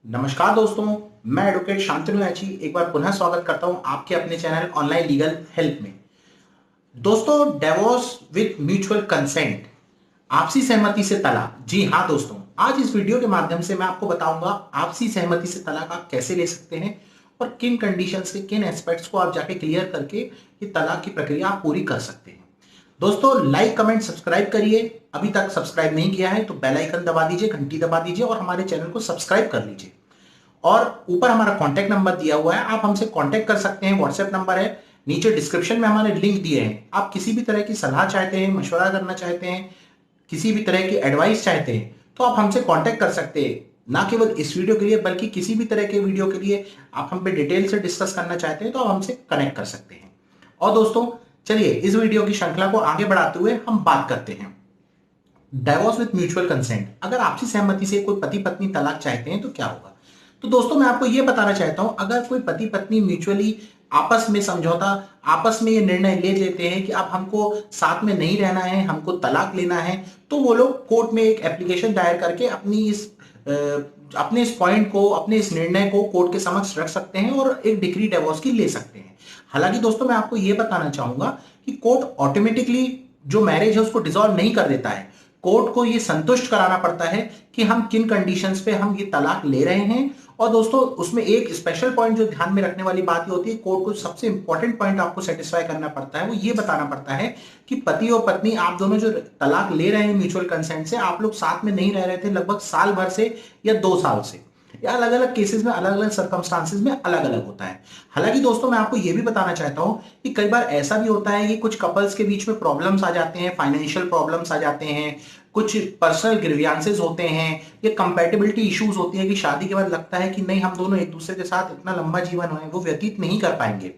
नमस्कार दोस्तों, मैं एडवोकेट शांतनु याची एक बार पुनः स्वागत करता हूं आपके अपने चैनल ऑनलाइन लीगल हेल्प में। दोस्तों, डिवोर्स विद म्यूचुअल कंसेंट, आपसी सहमति से तलाक। जी हाँ दोस्तों, आज इस वीडियो के माध्यम से मैं आपको बताऊंगा आपसी सहमति से तलाक आप कैसे ले सकते हैं और किन कंडीशंस के किन एस्पेक्ट्स को आप जाके क्लियर करके ये तलाक की प्रक्रिया आप पूरी कर सकते हैं। दोस्तों, लाइक कमेंट सब्सक्राइब करिए। अभी तक सब्सक्राइब नहीं किया है तो बेल आइकन दबा दीजिए, घंटी दबा दीजिए और हमारे चैनल को सब्सक्राइब कर लीजिए। और ऊपर हमारा कांटेक्ट नंबर दिया हुआ है, आप हमसे कांटेक्ट कर सकते हैं। व्हाट्सएप नंबर है, नीचे डिस्क्रिप्शन में हमारे लिंक दिए हैं। आप किसी भी तरह की सलाह चाहते हैं, मशवरा करना चाहते हैं, किसी भी तरह की एडवाइस चाहते हैं तो आप हमसे कांटेक्ट कर सकते हैं। ना केवल इस वीडियो के लिए बल्कि किसी भी तरह के वीडियो के लिए आप हम पे डिटेल से डिस्कस करना चाहते हैं तो आप हमसे कनेक्ट कर सकते हैं। और दोस्तों, चलिए इस वीडियो की श्रृंखला को आगे बढ़ाते हुए हम बात करते हैं डाइवोर्स विथ म्यूचुअल कंसेंट। अगर आपसी सहमति से कोई पति पत्नी तलाक चाहते हैं तो क्या होगा। तो दोस्तों, मैं आपको यह बताना चाहता हूं, अगर कोई पति पत्नी म्यूचुअली आपस में समझौता, आपस में ये निर्णय ले लेते हैं कि अब हमको साथ में नहीं रहना है, हमको तलाक लेना है, तो वो लोग कोर्ट में एक एप्लीकेशन दायर करके अपने इस पॉइंट को, अपने इस निर्णय को कोर्ट के समक्ष रख सकते हैं और एक डिक्री डिवोर्स की ले सकते हैं। हालांकि दोस्तों, मैं आपको यह बताना चाहूंगा कि कोर्ट ऑटोमेटिकली जो मैरिज है उसको डिसॉल्व नहीं कर देता है। कोर्ट को ये संतुष्ट कराना पड़ता है कि हम किन कंडीशंस पे हम ये तलाक ले रहे हैं। और दोस्तों, उसमें एक स्पेशल पॉइंट जो ध्यान में रखने वाली बात ये होती है, कोर्ट को सबसे इंपॉर्टेंट पॉइंट आपको सेटिस्फाई करना पड़ता है, वो ये बताना पड़ता है कि पति और पत्नी आप दोनों जो तलाक ले रहे हैं म्यूचुअल कंसेंट से, आप लोग साथ में नहीं रह रहे थे लगभग साल भर से या 2 साल से, या अलग अलग केसेस में, अलग अलग सर्कमस्टांसेस में अलग अलग होता है। हालांकि दोस्तों, मैं आपको यह भी बताना चाहता हूं कि कई बार ऐसा भी होता है कि कुछ कपल्स के बीच में प्रॉब्लम्स आ जाते हैं, फाइनेंशियल प्रॉब्लम्स आ जाते हैं, कुछ पर्सनल ग्रीवियंसेस होते हैं, ये कंपैटिबिलिटी इश्यूज होती है कि शादी के बाद लगता है कि नहीं, हम दोनों एक दूसरे के साथ इतना लंबा जीवन है वो व्यतीत नहीं कर पाएंगे।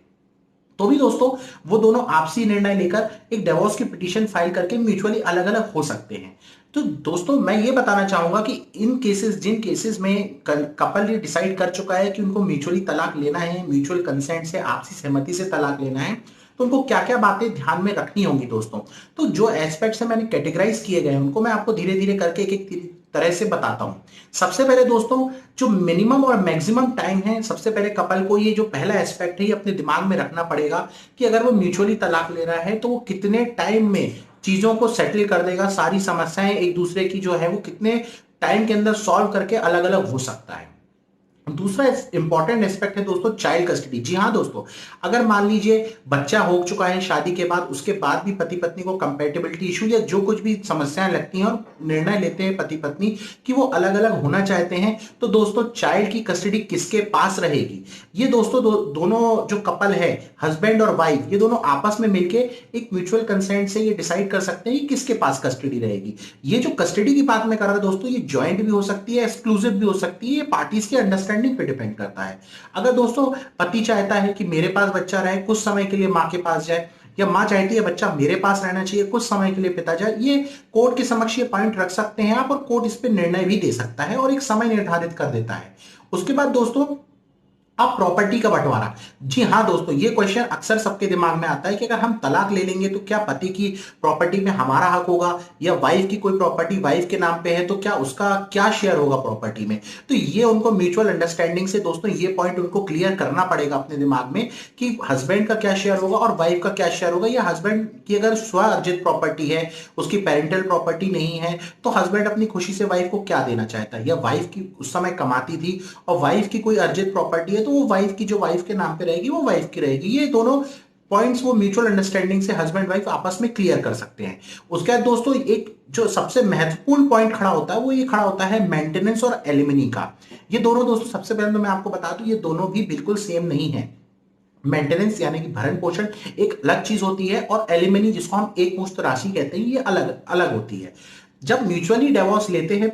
तो भी दोस्तों, वो दोनों आपसी निर्णय लेकर एक डिवोर्स की पिटीशन फाइल करके म्यूचुअली अलग अलग हो सकते हैं। तो दोस्तों, मैं ये बताना चाहूंगा कि इन केसेस, जिन केसेस में कपल ये डिसाइड कर चुका है कि उनको म्यूचुअली तलाक लेना है, म्यूचुअल कंसेंट से, आपसी सहमति से तलाक लेना है, तो उनको क्या क्या बातें ध्यान में रखनी होंगी दोस्तों। तो जो एस्पेक्ट्स है मैंने कैटेगराइज किए गए उनको मैं आपको धीरे धीरे करके एक एक तरह से बताता हूं। सबसे पहले दोस्तों, जो मिनिमम और मैक्सिमम टाइम है, सबसे पहले कपल को ये जो पहला एस्पेक्ट है ये अपने दिमाग में रखना पड़ेगा कि अगर वो म्यूचुअली तलाक ले रहा है तो वो कितने टाइम में चीजों को सेटल कर देगा, सारी समस्याएं एक दूसरे की जो है वो कितने टाइम के अंदर सॉल्व करके अलग अलग हो सकता है। दूसरा इंपॉर्टेंट एस्पेक्ट है दोस्तों, चाइल्ड कस्टडी। जी हाँ दोस्तों, अगर मान लीजिए बच्चा हो चुका है शादी के बाद, उसके बाद भी पति पत्नी को कंपैटिबिलिटी इशू या जो कुछ भी समस्याएं लगती हैं और निर्णय लेते हैं पति पत्नी कि वो अलग अलग होना चाहते हैं, तो दोस्तों चाइल्ड की कस्टडी किसके पास रहेगी, ये दोस्तों दोनों जो कपल है, हस्बैंड और वाइफ, ये दोनों आपस में मिलके एक म्यूचुअल कंसेंट से ये डिसाइड कर सकते हैं कि किसके पास कस्टडी रहेगी। ये जो कस्टडी की बात मैं कर रहा हूं दोस्तों, ये ज्वाइंट भी हो सकती है, एक्सक्लूसिव भी हो सकती है, ये पार्टीज के अंडरस्टैंडिंग पे डिपेंड करता है। अगर दोस्तों पति चाहता है कि मेरे पास बच्चा रहे, कुछ समय के लिए मां के पास जाए, या मां चाहती है बच्चा मेरे पास रहना चाहिए, कुछ समय के लिए पिता जाए, ये कोर्ट के समक्ष ये पॉइंट रख सकते हैं आप, और कोर्ट इस पे निर्णय भी दे सकता है और एक समय निर्धारित कर देता है। उसके बाद दोस्तों, अब प्रॉपर्टी का बंटवारा। जी हाँ दोस्तों, ये क्वेश्चन अक्सर सबके दिमाग में आता है कि अगर हम तलाक ले लेंगे तो क्या पति की प्रॉपर्टी में हमारा हक होगा, या वाइफ की कोई प्रॉपर्टी वाइफ के नाम पे है तो क्या उसका क्या शेयर होगा प्रॉपर्टी में। तो ये उनको म्यूचुअल अंडरस्टैंडिंग से दोस्तों ये पॉइंट उनको क्लियर करना पड़ेगा अपने दिमाग में कि हस्बैंड का क्या शेयर होगा और वाइफ का क्या शेयर होगा। या हस्बैंड की अगर स्व अर्जित प्रॉपर्टी है, उसकी पेरेंटल प्रॉपर्टी नहीं है, तो हस्बैंड अपनी खुशी से वाइफ को क्या देना चाहता है, या वाइफ की उस समय कमाती थी और वाइफ की कोई अर्जित प्रॉपर्टी है तो वो वाइफ की, जो वाइफ के नाम पे रहेगी वो वाइफ की रहेगी। ये दोनों पॉइंट्स वो म्यूचुअल अंडरस्टैंडिंग से हस्बैंड वाइफ आपस में क्लियर कर सकते हैं। उसके बाद दोस्तों, एक जो सबसे महत्वपूर्ण पॉइंट खड़ा होता है वो ये खड़ा होता है मेंटेनेंस और एलिमनी का। ये दोनों दोस्तों, सबसे पहले तो मैं आपको बता दूं, ये दोनों भी बिल्कुल सेम नहीं है। मेंटेनेंस यानी कि भरण पोषण एक अलग चीज होती है, और एलिमनी जिसको हम एक मुश्त राशि कहते हैं, ये अलग अलग होती है। जब म्यूचुअली डिवोर्स लेते हैं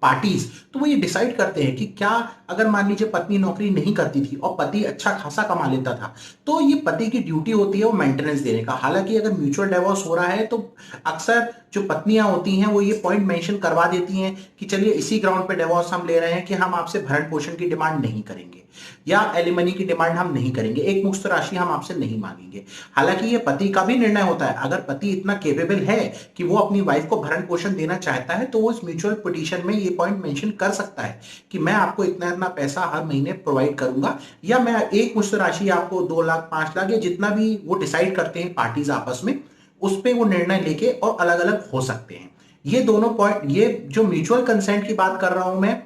पार्टीज, तो वो ये डिसाइड करते हैं कि क्या, अगर मान लीजिए पत्नी नौकरी नहीं करती थी और पति अच्छा खासा कमा लेता था, तो ये पति की ड्यूटी होती है वो मेंटेनेंस देने का। हालांकि अगर म्यूचुअल डिवोर्स हो रहा है तो अक्सर जो पत्नियां होती हैं वो ये पॉइंट मेंशन करवा देती हैं कि चलिए इसी ग्राउंड पे डिवोर्स हम ले रहे हैं कि हम आपसे भरण पोषण की डिमांड नहीं करेंगे या एलिमनी की डिमांड हम नहीं करेंगे, एक मुश्त राशि हम आपसे नहीं मांगेंगे। हालांकि ये पति का भी निर्णय होता है, अगर पति इतना केपेबल है कि वो अपनी वाइफ को भरण पोषण देना चाहता है तो वो इस म्यूचुअल पिटीशन में ये पॉइंट मेंशन कर सकता है कि मैं आपको इतना इतना पैसा हर महीने प्रोवाइड करूंगा, या मैं एक मुश्त राशि आपको 2 लाख 5 लाख या जितना भी वो डिसाइड करते हैं पार्टीज आपस में, उस पर वो निर्णय लेके और अलग अलग हो सकते हैं। ये दोनों पॉइंट, ये जो म्यूचुअल कंसेंट की बात कर रहा हूं मैं,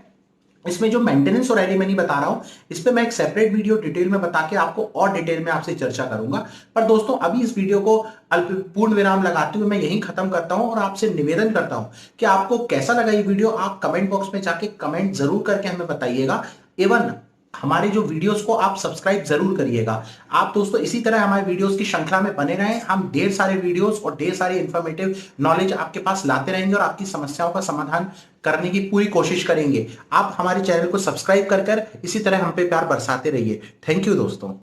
इसमें जो मेंटेनेंस और एलिमनी बता रहा हूं, इस पे मैं एक सेपरेट वीडियो डिटेल में बता के आपको और डिटेल में आपसे चर्चा करूंगा। पर दोस्तों अभी इस वीडियो को अल्प पूर्ण विराम लगाते हुए मैं यहीं खत्म करता हूं और आपसे निवेदन करता हूं कि आपको कैसा लगा ये वीडियो, आप कमेंट बॉक्स में जाके कमेंट जरूर करके हमें बताइएगा। एवं हमारे जो वीडियोस को आप सब्सक्राइब जरूर करिएगा। आप दोस्तों इसी तरह हमारे वीडियोस की श्रृंखला में बने रहें, हम ढेर सारे वीडियोस और ढेर सारे इंफॉर्मेटिव नॉलेज आपके पास लाते रहेंगे और आपकी समस्याओं का समाधान करने की पूरी कोशिश करेंगे। आप हमारे चैनल को सब्सक्राइब कर इसी तरह हम पे प्यार बरसाते रहिए। थैंक यू दोस्तों।